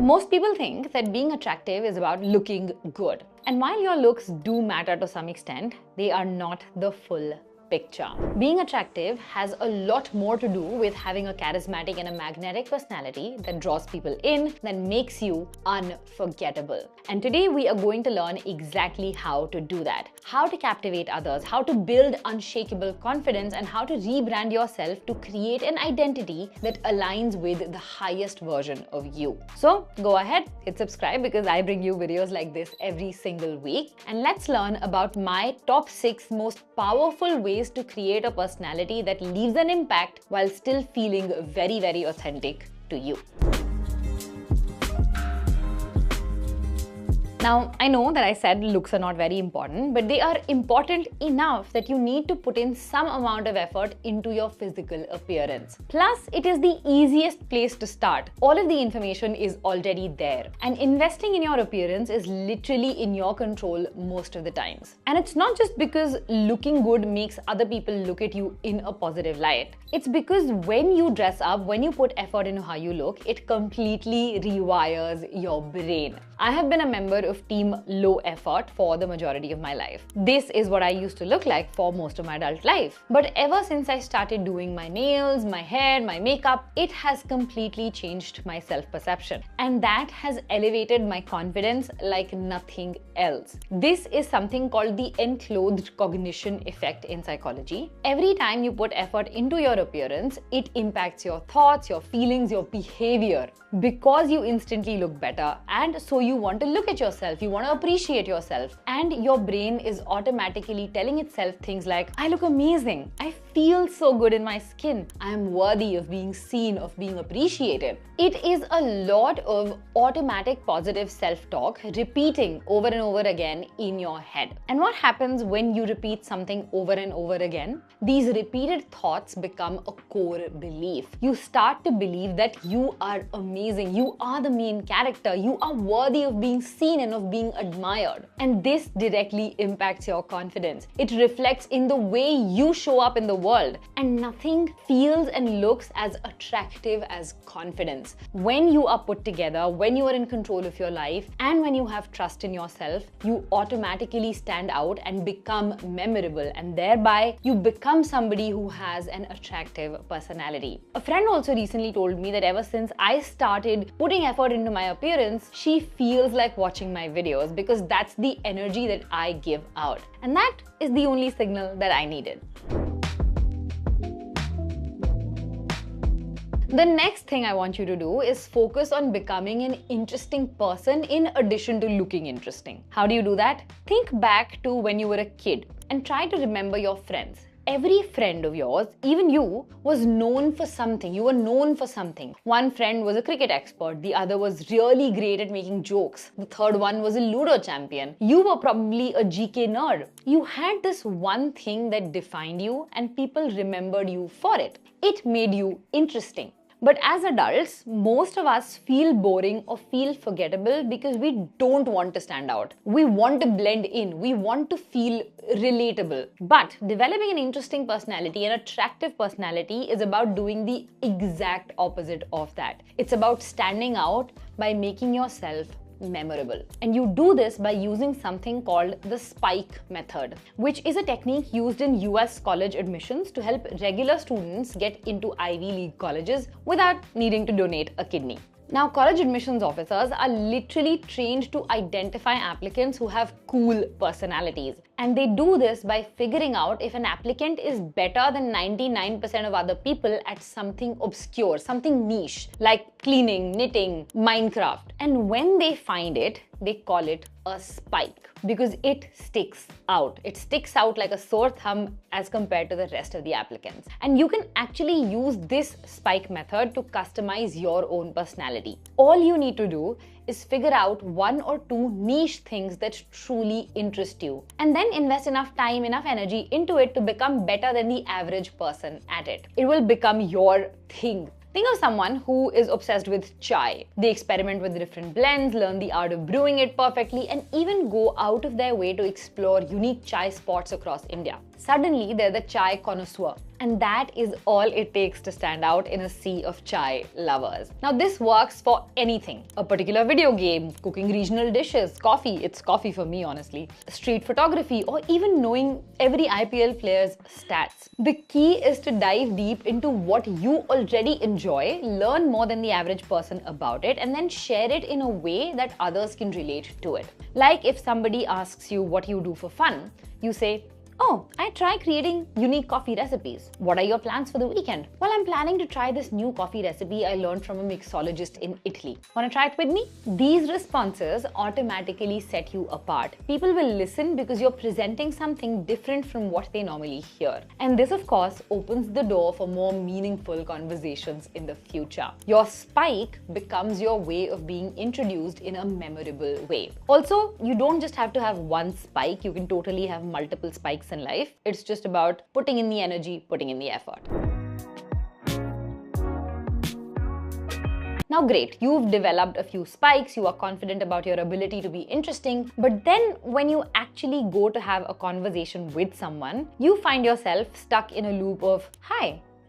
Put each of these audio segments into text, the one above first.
Most people think that being attractive is about looking good. And while your looks do matter to some extent, they are not the full picture. Being attractive has a lot more to do with having a charismatic and a magnetic personality that draws people in, that makes you unforgettable. And today we are going to learn exactly how to do that. How to captivate others, how to build unshakable confidence, and how to rebrand yourself to create an identity that aligns with the highest version of you. So go ahead, hit subscribe because I bring you videos like this every single week. And let's learn about my top 6 most powerful ways to create a personality that leaves an impact while still feeling very, very authentic to you. Now, I know that I said looks are not very important, but they are important enough that you need to put in some amount of effort into your physical appearance. Plus, it is the easiest place to start. All of the information is already there. And investing in your appearance is literally in your control most of the times. And it's not just because looking good makes other people look at you in a positive light. It's because when you dress up, when you put effort into how you look, it completely rewires your brain. I have been a member of Team Low Effort for the majority of my life. This is what I used to look like for most of my adult life. But ever since I started doing my nails, my hair, my makeup, it has completely changed my self-perception. And that has elevated my confidence like nothing else. This is something called the enclothed cognition effect in psychology. Every time you put effort into your appearance, it impacts your thoughts, your feelings, your behavior. Because you instantly look better, and so you want to look at yourself, you want to appreciate yourself, and your brain is automatically telling itself things like, I look amazing, I feel so good in my skin, I am worthy of being seen, of being appreciated. It is a lot of automatic positive self-talk repeating over and over again in your head. And what happens when you repeat something over and over again? These repeated thoughts become a core belief. You start to believe that you are amazing, you are the main character, you are worthy of being seen and of being admired. And this directly impacts your confidence. It reflects in the way you show up in the world. And nothing feels and looks as attractive as confidence. When you are put together, when you are in control of your life, and when you have trust in yourself, you automatically stand out and become memorable. And thereby, you become somebody who has an attractive personality. A friend also recently told me that ever since I started putting effort into my appearance, she feels like watching my videos because that's the energy that I give out. And that is the only signal that I needed. The next thing I want you to do is focus on becoming an interesting person in addition to looking interesting. How do you do that? Think back to when you were a kid and try to remember your friends. Every friend of yours, even you, was known for something. You were known for something. One friend was a cricket expert. The other was really great at making jokes. The third one was a Ludo champion. You were probably a GK nerd. You had this one thing that defined you and people remembered you for it. It made you interesting. But as adults, most of us feel boring or feel forgettable because we don't want to stand out. We want to blend in. We want to feel relatable. But developing an interesting personality, an attractive personality, is about doing the exact opposite of that. It's about standing out by making yourself memorable. And you do this by using something called the spike method, which is a technique used in US college admissions to help regular students get into Ivy League colleges without needing to donate a kidney. Now, college admissions officers are literally trained to identify applicants who have cool personalities. And they do this by figuring out if an applicant is better than 99% of other people at something obscure, something niche, like cleaning, knitting, Minecraft. And when they find it, they call it a spike because it sticks out. It sticks out like a sore thumb as compared to the rest of the applicants. And you can actually use this spike method to customize your own personality. All you need to do is figure out 1 or 2 niche things that truly interest you, and then invest enough time, enough energy into it to become better than the average person at it. It will become your thing. Think of someone who is obsessed with chai. They experiment with different blends, learn the art of brewing it perfectly, and even go out of their way to explore unique chai spots across India. Suddenly, they're the chai connoisseur. And that is all it takes to stand out in a sea of chai lovers. Now this works for anything. A particular video game, cooking regional dishes, coffee, it's coffee for me honestly, street photography, or even knowing every IPL player's stats. The key is to dive deep into what you already enjoy, learn more than the average person about it, and then share it in a way that others can relate to it. Like if somebody asks you what you do for fun, you say, "Oh, I try creating unique coffee recipes. What are your plans for the weekend?" "Well, I'm planning to try this new coffee recipe I learned from a mixologist in Italy. Want to try it with me?" These responses automatically set you apart. People will listen because you're presenting something different from what they normally hear. And this, of course, opens the door for more meaningful conversations in the future. Your spike becomes your way of being introduced in a memorable way. Also, you don't just have to have one spike. You can totally have multiple spikes in life. It's just about putting in the energy, putting in the effort. Now great, you've developed a few spikes, you are confident about your ability to be interesting, but then when you actually go to have a conversation with someone, you find yourself stuck in a loop of, "Hi,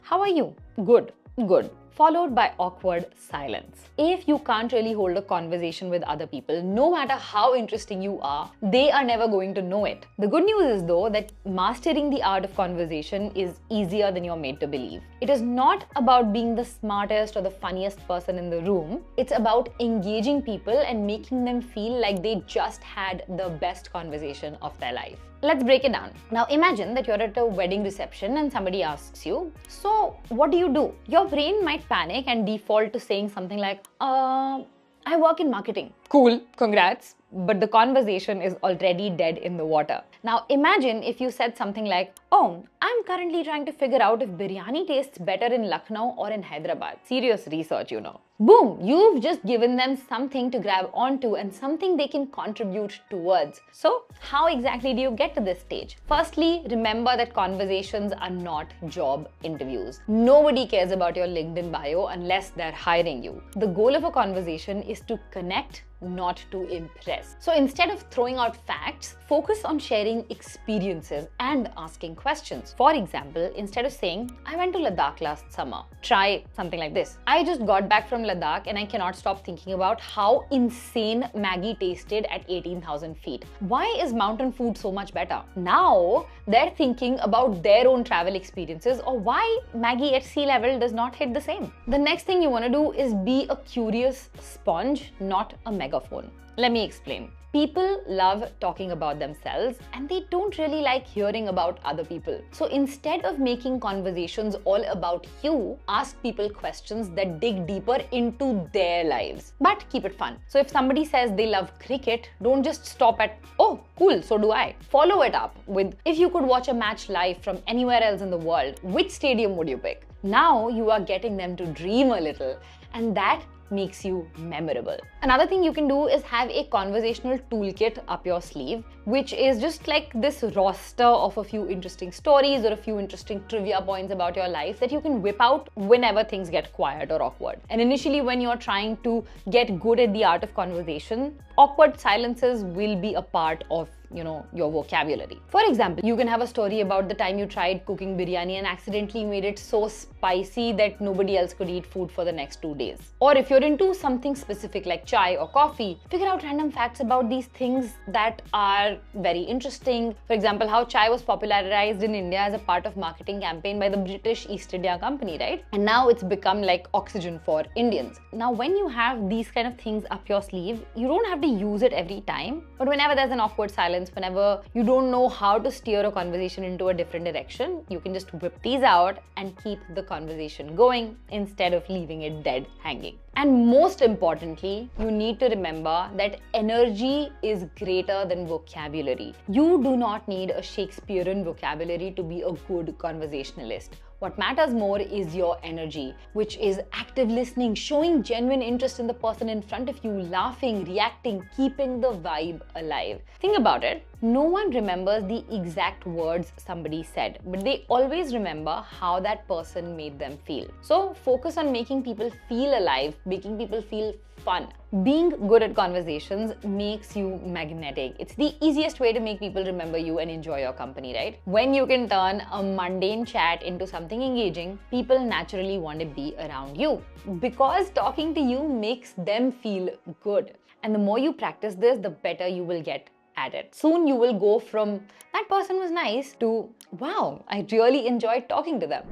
how are you? Good, good," followed by awkward silence. If you can't really hold a conversation with other people, no matter how interesting you are, they are never going to know it. The good news is though that mastering the art of conversation is easier than you're made to believe. It is not about being the smartest or the funniest person in the room. It's about engaging people and making them feel like they just had the best conversation of their life. Let's break it down. Now imagine that you're at a wedding reception and somebody asks you, "So what do you do?" Your brain might panic and default to saying something like, "I work in marketing." Cool, congrats. But the conversation is already dead in the water. Now imagine if you said something like, "Oh, I'm currently trying to figure out if biryani tastes better in Lucknow or in Hyderabad." Serious research, you know. Boom! You've just given them something to grab onto and something they can contribute towards. So, how exactly do you get to this stage? Firstly, remember that conversations are not job interviews. Nobody cares about your LinkedIn bio unless they're hiring you. The goal of a conversation is to connect, not to impress. So instead of throwing out facts, focus on sharing experiences and asking questions. For example, instead of saying, "I went to Ladakh last summer," try something like this. "I just got back from Ladakh and I cannot stop thinking about how insane Maggie tasted at 18,000 feet. Why is mountain food so much better?" Now they're thinking about their own travel experiences or why Maggie at sea level does not hit the same. The next thing you want to do is be a curious sponge, not a megaphone. Let me explain. People love talking about themselves and they don't really like hearing about other people. So instead of making conversations all about you, ask people questions that dig deeper into their lives. But keep it fun. So if somebody says they love cricket, don't just stop at, "Oh, cool, so do I." Follow it up with, "If you could watch a match live from anywhere else in the world, which stadium would you pick?" Now you are getting them to dream a little, and that makes you memorable. Another thing you can do is have a conversational toolkit up your sleeve, which is just like this roster of a few interesting stories or a few interesting trivia points about your life that you can whip out whenever things get quiet or awkward. And initially, when you're trying to get good at the art of conversation, awkward silences will be a part of your vocabulary. For example, you can have a story about the time you tried cooking biryani and accidentally made it so spicy that nobody else could eat food for the next 2 days. Or if you're into something specific like chai or coffee, figure out random facts about these things that are very interesting. For example, how chai was popularized in India as a part of marketing campaign by the British East India Company, right? And now it's become like oxygen for Indians. Now, when you have these kind of things up your sleeve, you don't have to use it every time, but whenever there's an awkward silence, whenever you don't know how to steer a conversation into a different direction, you can just whip these out and keep the conversation going instead of leaving it dead hanging. And most importantly, you need to remember that energy is greater than vocabulary. You do not need a Shakespearean vocabulary to be a good conversationalist. What matters more is your energy, which is active listening, showing genuine interest in the person in front of you, laughing, reacting, keeping the vibe alive. Think about it. No one remembers the exact words somebody said, but they always remember how that person made them feel. So focus on making people feel alive, making people feel fun. Being good at conversations makes you magnetic. It's the easiest way to make people remember you and enjoy your company, right? When you can turn a mundane chat into something engaging, people naturally want to be around you because talking to you makes them feel good. And the more you practice this, the better you will get at it. Soon you will go from that person was nice to wow, I really enjoyed talking to them.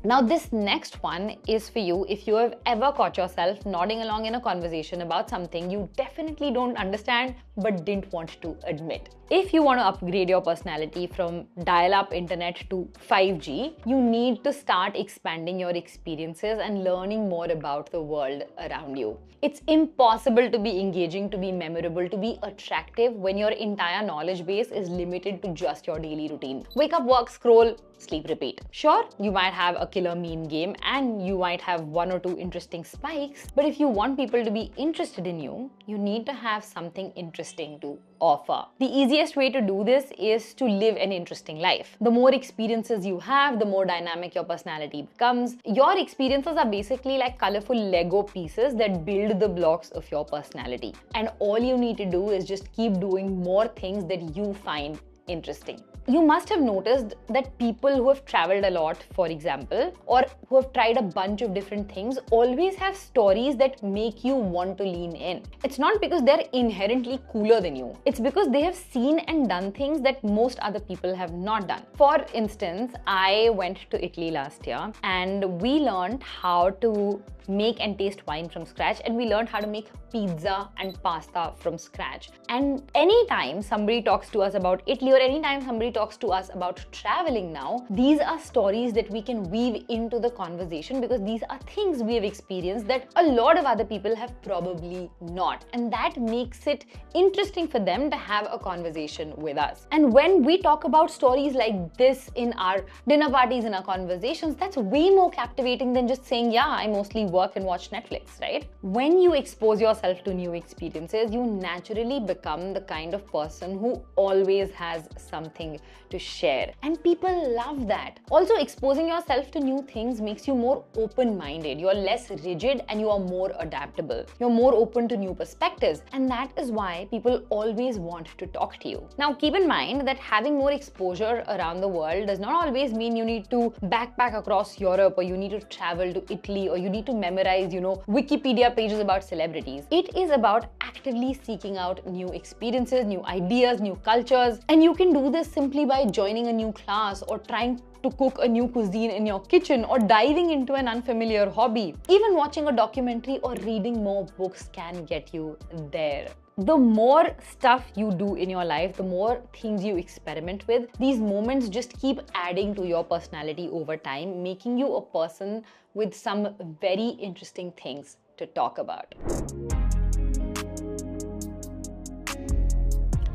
Now this next one is for you if you have ever caught yourself nodding along in a conversation about something you definitely don't understand but didn't want to admit. If you want to upgrade your personality from dial-up internet to 5G, you need to start expanding your experiences and learning more about the world around you. It's impossible to be engaging, to be memorable, to be attractive when your entire knowledge base is limited to just your daily routine. Wake up, work, scroll, sleep, repeat. Sure, you might have a killer meme game and you might have one or two interesting spikes, but if you want people to be interested in you, you need to have something interesting to offer. The easiest way to do this is to live an interesting life. The more experiences you have, the more dynamic your personality becomes. Your experiences are basically like colorful Lego pieces that build the blocks of your personality. And all you need to do is just keep doing more things that you find interesting. You must have noticed that people who have traveled a lot, for example, or who have tried a bunch of different things always have stories that make you want to lean in. It's not because they're inherently cooler than you. It's because they have seen and done things that most other people have not done. For instance, I went to Italy last year and we learned how to make and taste wine from scratch, and we learned how to make pizza and pasta from scratch. And anytime somebody talks to us about Italy or anytime somebody talks to us about traveling now, these are stories that we can weave into the conversation because these are things we have experienced that a lot of other people have probably not. And that makes it interesting for them to have a conversation with us. And when we talk about stories like this in our dinner parties, in our conversations, that's way more captivating than just saying, yeah, I mostly work and watch Netflix, right? When you expose yourself to new experiences, you naturally become the kind of person who always has something to share. And people love that. Also, exposing yourself to new things makes you more open-minded. You're less rigid and you are more adaptable. You're more open to new perspectives. And that is why people always want to talk to you. Now, keep in mind that having more exposure around the world does not always mean you need to backpack across Europe or you need to travel to Italy or you need to memorize, Wikipedia pages about celebrities. It is about actively seeking out new experiences, new ideas, new cultures. And you can do this simply by joining a new class or trying to cook a new cuisine in your kitchen or diving into an unfamiliar hobby. Even watching a documentary or reading more books can get you there. The more stuff you do in your life, the more things you experiment with, these moments just keep adding to your personality over time, making you a person with some very interesting things to talk about.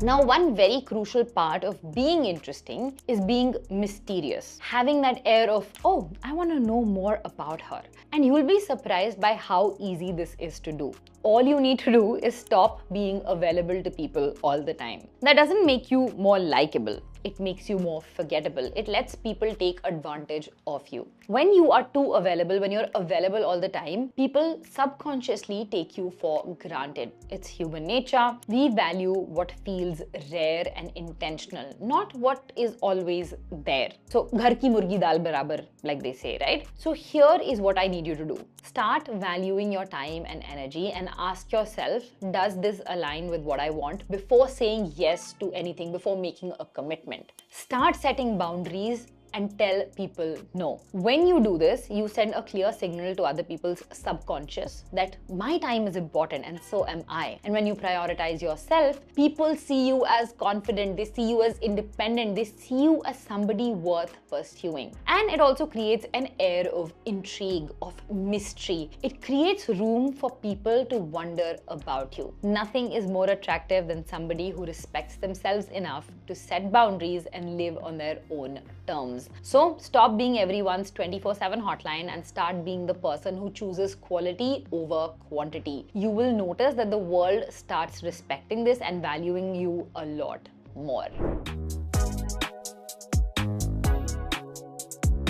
Now, one very crucial part of being interesting is being mysterious. Having that air of, oh, I want to know more about her. And you will be surprised by how easy this is to do. All you need to do is stop being available to people all the time. That doesn't make you more likable. It makes you more forgettable. It lets people take advantage of you. When you are too available, when you're available all the time, people subconsciously take you for granted. It's human nature. We value what feels rare and intentional, not what is always there. So, ghar ki murgi dal barabar, like they say, right? So here is what I need you to do. Start valuing your time and energy and ask yourself, does this align with what I want before saying yes to anything, before making a commitment? Start setting boundaries and tell people no. When you do this, you send a clear signal to other people's subconscious that my time is important and so am I. And when you prioritize yourself, people see you as confident, they see you as independent, they see you as somebody worth pursuing. And it also creates an air of intrigue, of mystery. It creates room for people to wonder about you. Nothing is more attractive than somebody who respects themselves enough to set boundaries and live on their own terms. So stop being everyone's 24/7 hotline and start being the person who chooses quality over quantity. You will notice that the world starts respecting this and valuing you a lot more.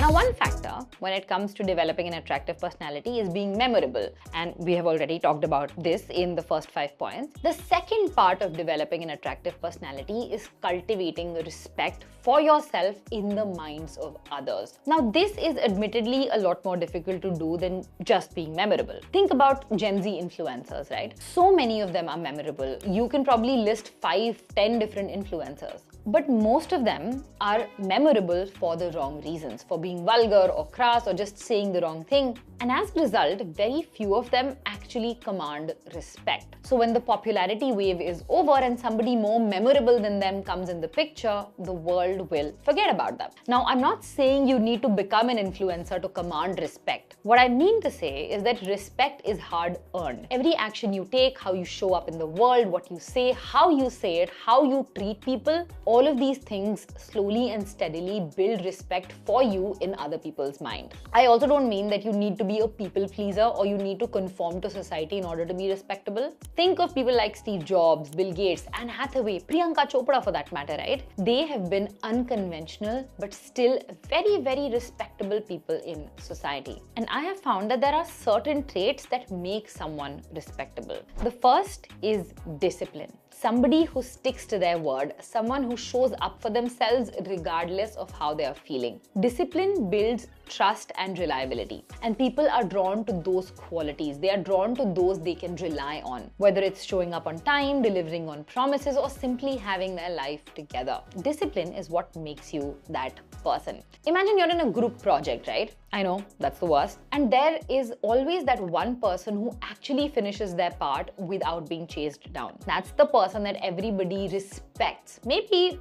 Now, one factor when it comes to developing an attractive personality is being memorable. And we have already talked about this in the first 5 points. The second part of developing an attractive personality is cultivating respect for yourself in the minds of others. Now, this is admittedly a lot more difficult to do than just being memorable. Think about Gen Z influencers, right? So many of them are memorable. You can probably list 5, 10 different influencers. But most of them are memorable for the wrong reasons, for being vulgar or crass or just saying the wrong thing. And as a result, very few of them actually command respect. So when the popularity wave is over and somebody more memorable than them comes in the picture, the world will forget about them. Now, I'm not saying you need to become an influencer to command respect. What I mean to say is that respect is hard earned. Every action you take, how you show up in the world, what you say, how you say it, how you treat people, all of these things slowly and steadily build respect for you in other people's mind. I also don't mean that you need to be a people pleaser or you need to conform to society in order to be respectable. Think of people like Steve Jobs, Bill Gates, Anne Hathaway, Priyanka Chopra for that matter, right? They have been unconventional but still very, very respectable people in society. And I have found that there are certain traits that make someone respectable. The first is discipline. Somebody who sticks to their word, someone who shows up for themselves regardless of how they are feeling. Discipline builds trust and reliability, and people are drawn to those qualities. They are drawn to those they can rely on, whether it's showing up on time, delivering on promises, or simply having their life together. Discipline is what makes you that person. Imagine you're in a group project, right? I know, that's the worst. And there is always that one person who actually finishes their part without being chased down. That's the person that everybody respects. Maybe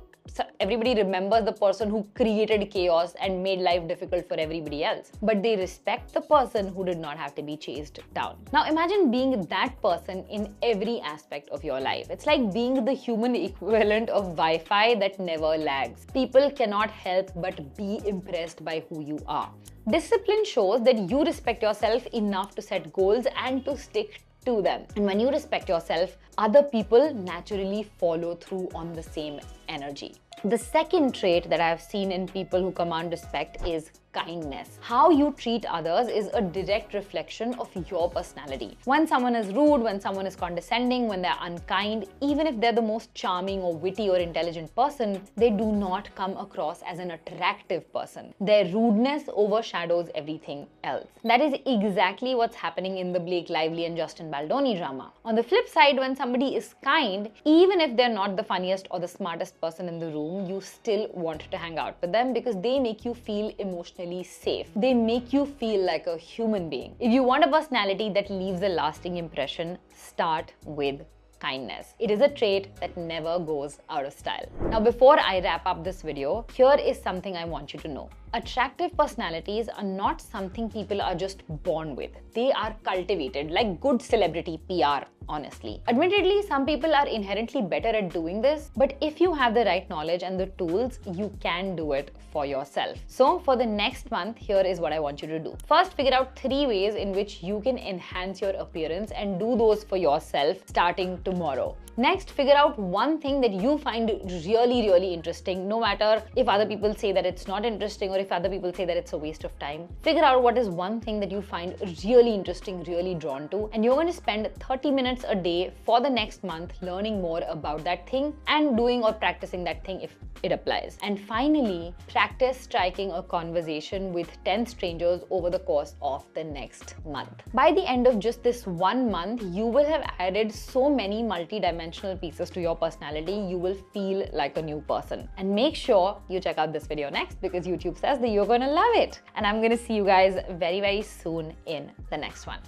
everybody remembers the person who created chaos and made life difficult for everybody else. But they respect the person who did not have to be chased down. Now imagine being that person in every aspect of your life. It's like being the human equivalent of Wi-Fi that never lags. People cannot help but be impressed by who you are. Discipline shows that you respect yourself enough to set goals and to stick to them. And when you respect yourself, other people naturally follow through on the same energy. The second trait that I have seen in people who command respect is kindness. How you treat others is a direct reflection of your personality. When someone is rude, when someone is condescending, when they're unkind, even if they're the most charming or witty or intelligent person, they do not come across as an attractive person. Their rudeness overshadows everything else. That is exactly what's happening in the Blake Lively and Justin Baldoni drama. On the flip side, when somebody is kind, even if they're not the funniest or the smartest person in the room, you still want to hang out with them because they make you feel emotionally safe. They make you feel like a human being. If you want a personality that leaves a lasting impression, start with kindness. It is a trait that never goes out of style. Now, before I wrap up this video, here is something I want you to know. Attractive personalities are not something people are just born with. They are cultivated like good celebrity PR, honestly. Admittedly, some people are inherently better at doing this, but if you have the right knowledge and the tools, you can do it for yourself. So for the next month, here is what I want you to do. First, figure out 3 ways in which you can enhance your appearance and do those for yourself starting tomorrow. Next, figure out one thing that you find really interesting, no matter if other people say that it's not interesting or if other people say that it's a waste of time. Figure out what is one thing that you find really interesting, really drawn to, and you're going to spend 30 minutes a day for the next month learning more about that thing and doing or practicing that thing if it applies. And finally, practice striking a conversation with 10 strangers over the course of the next month. By the end of just this 1 month, you will have added so many multi-dimensional pieces to your personality, you will feel like a new person. And make sure you check out this video next because YouTube says that you're gonna love it. And I'm gonna see you guys very soon in the next one.